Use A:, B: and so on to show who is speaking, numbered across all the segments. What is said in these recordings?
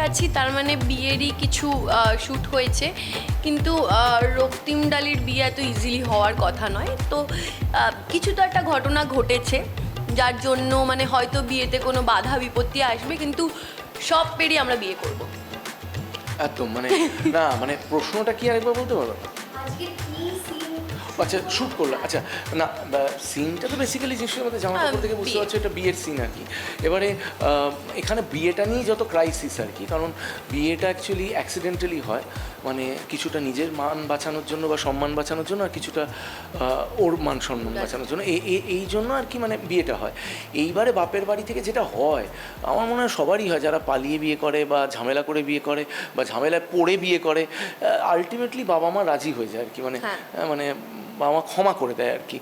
A: আছি, তার মানে বিয়েরই কিছু শ্যুট হয়েছে, কিন্তু রক্তিম ডালির বিয়ে এত ইজিলি হওয়ার কথা নয়। তো কিছু তো একটা ঘটনা ঘটেছে যার জন্য মানে হয়তো বিয়েতে কোনো বাধা বিপত্তি আসবে, কিন্তু সব পেরিয়ে আমরা বিয়ে করব।
B: একদম মানে না মানে প্রশ্নটা কি আরেকবার বলতে পারো? আচ্ছা শ্যুট করলো, আচ্ছা না সিনটা তো বেসিক্যালি জিনিসের মধ্যে জামা কাপড় থেকে বুঝতে পারছো এটা বিয়ের সিন আর কি। এবারে এখানে বিয়েটা নিয়েই যত ক্রাইসিস আর কি, কারণ বিয়েটা অ্যাকচুয়ালি অ্যাক্সিডেন্টালি হয়, মানে কিছুটা নিজের মান বাঁচানোর জন্য বা সম্মান বাঁচানোর জন্য, আর কিছুটা ওর মান সম্মান বাঁচানোর জন্য, এই জন্য আর কি মানে বিয়েটা হয়। এইবারে বাপের বাড়ি থেকে যেটা হয় আমার মনে হয় সবারই হয়, যারা পালিয়ে বিয়ে করে বা ঝামেলা করে বিয়ে করে বা ঝামেলায় পড়ে বিয়ে করে, আলটিমেটলি বাবা মা রাজি হয়ে যায় আর কি, মানে মানে বাবা মা ক্ষমা করে দেয় আর কি,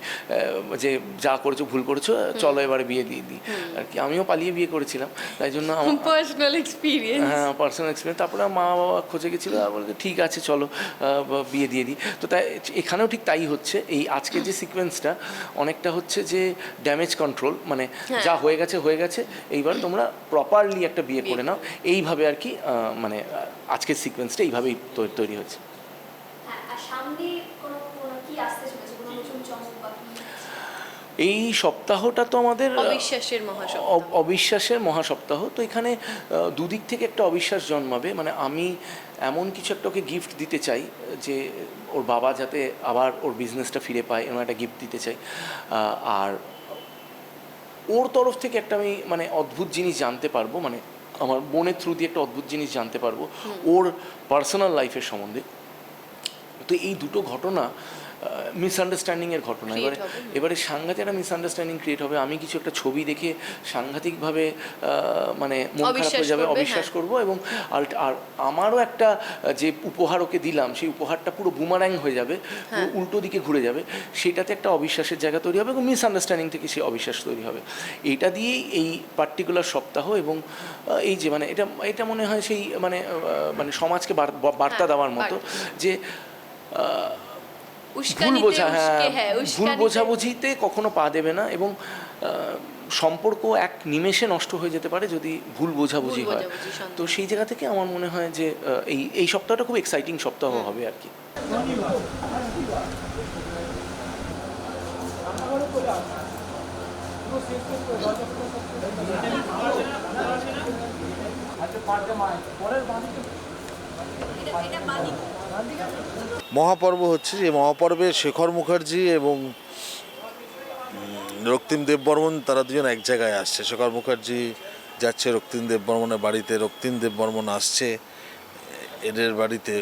B: যে যা করেছো ভুল করেছো চলো এবারে বিয়ে দিয়ে দিই আর কি। আমিও পালিয়ে বিয়ে করেছিলাম, তাই জন্য আমার
A: পার্সোনাল এক্সপিরিয়েন্স,
B: হ্যাঁ পার্সোনাল এক্সপিরিয়েন্স। তারপরে মা বাবা খোঁজে গেছিলো আর বলে ঠিক আছে চলো বিয়ে দিয়ে দিই। তো তাই এখানেও ঠিক তাই হচ্ছে। এই আজকের যে সিকোয়েন্সটা অনেকটা হচ্ছে যে ড্যামেজ কন্ট্রোল, মানে যা হয়ে গেছে হয়ে গেছে, এইবার তোমরা প্রপারলি একটা বিয়ে করে নাও, এইভাবে আর কি মানে আজকের সিকোয়েন্সটা এইভাবেই তৈরি হয়েছে। এই সপ্তাহটা তো আমাদের অবিশ্বাসের মহাসপ্তাহ। তো এখানে দুদিক থেকে একটা অবিশ্বাস জন্মাবে, মানে আমি এমন কিছু একটা ওকে গিফট দিতে চাই যে ওর বাবা যাতে আবার ওর বিজনেসটা ফিরে পায়, এমন একটা গিফট দিতে চাই। আর ওর তরফ থেকে একটা আমি মানে অদ্ভুত জিনিস জানতে পারবো, মানে আমার বোনের থ্রু দিয়ে একটা অদ্ভুত জিনিস জানতে পারবো ওর পার্সোনাল লাইফের সম্বন্ধে। তো এই দুটো ঘটনা মিসআন্ডারস্ট্যান্ডিংয়ের ঘটনা, এবারে সাংঘাতিক একটা মিসআন্ডারস্ট্যান্ডিং ক্রিয়েট হবে। আমি কিছু একটা ছবি দেখে সাংঘাতিকভাবে মানে মন খারাপ হয়ে যাবে, অবিশ্বাস করবো, এবং আর আমারও একটা যে উপহার ওকে দিলাম সেই উপহারটা পুরো বুমার্যাং হয়ে যাবে, পুরো উল্টো দিকে ঘুরে যাবে, সেটাতে একটা অবিশ্বাসের জায়গা তৈরি হবে এবং মিসআন্ডারস্ট্যান্ডিং থেকে সেই অবিশ্বাস তৈরি হবে। এইটা দিয়েই এই পার্টিকুলার সপ্তাহ, এবং এই যে মানে এটা মনে হয় সেই মানে মানে সমাজকে বার্তা দেওয়ার মতো যে ভুল বোঝাবুঝিতে কখনো পা দেবে না, এবং সম্পর্ক এক নিমেষে নষ্ট হয়ে যেতে পারে যদি ভুল বোঝাবুঝি হয়। তো সেই জায়গা থেকে আমার মনে হয় যে এই সপ্তাহটা খুব এক্সাইটিং সপ্তাহ হবে আর কি।
C: মহাপর্ব হচ্ছে, যে মহাপর্বে শেখর মুখার্জি এবং রক্তিম দেববর্মন তারা দুজন এক জায়গায় আসছে। শেখর মুখার্জি যাচ্ছে রক্তিম দেববর্মনের বাড়িতে, রক্তিম দেববর্মন আসছে এদের বাড়িতে।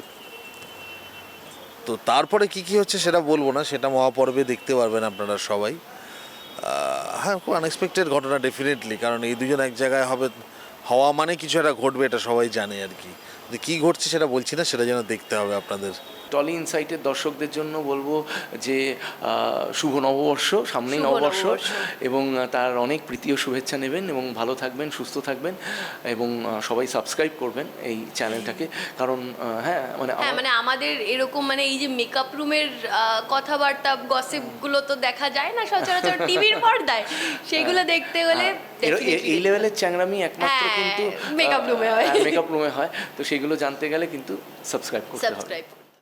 C: তো তারপরে কি কি হচ্ছে সেটা বলবো না, সেটা মহাপর্বে দেখতে পারবেন আপনারা সবাই। হ্যাঁ, খুব আনএক্সপেক্টেড ঘটনা ডেফিনেটলি, কারণ এই দুজন এক জায়গায় হওয়া মানে কিছু একটা ঘটবে, এটা সবাই জানে আর কি। কী ঘটছে সেটা বলছি না, সেটা যেন দেখতে হবে আপনাদের।
B: টলি ইনসাইটের দর্শকদের জন্য বলবো যে শুভ নববর্ষ, সামনেই নববর্ষ, এবং তার অনেক প্রীতি ও শুভেচ্ছা নেবেন এবং ভালো থাকবেন, সুস্থ থাকবেন, এবং সবাই সাবস্ক্রাইব করবেন এই চ্যানেলটাকে। কারণ মানে
A: আমাদের এরকম মানে এই যে মেকআপ রুমের কথাবার্তা গসিপগুলো তো দেখা যায় না সচরাচর টিভির পর্দায়, সেগুলো দেখতে হলে
B: এই লেভেলের চ্যাংরামি একমাত্র কিন্তু
A: মেকআপ রুমে হয়।
B: তো সেগুলো জানতে গেলে কিন্তু সাবস্ক্রাইব করতে হবে।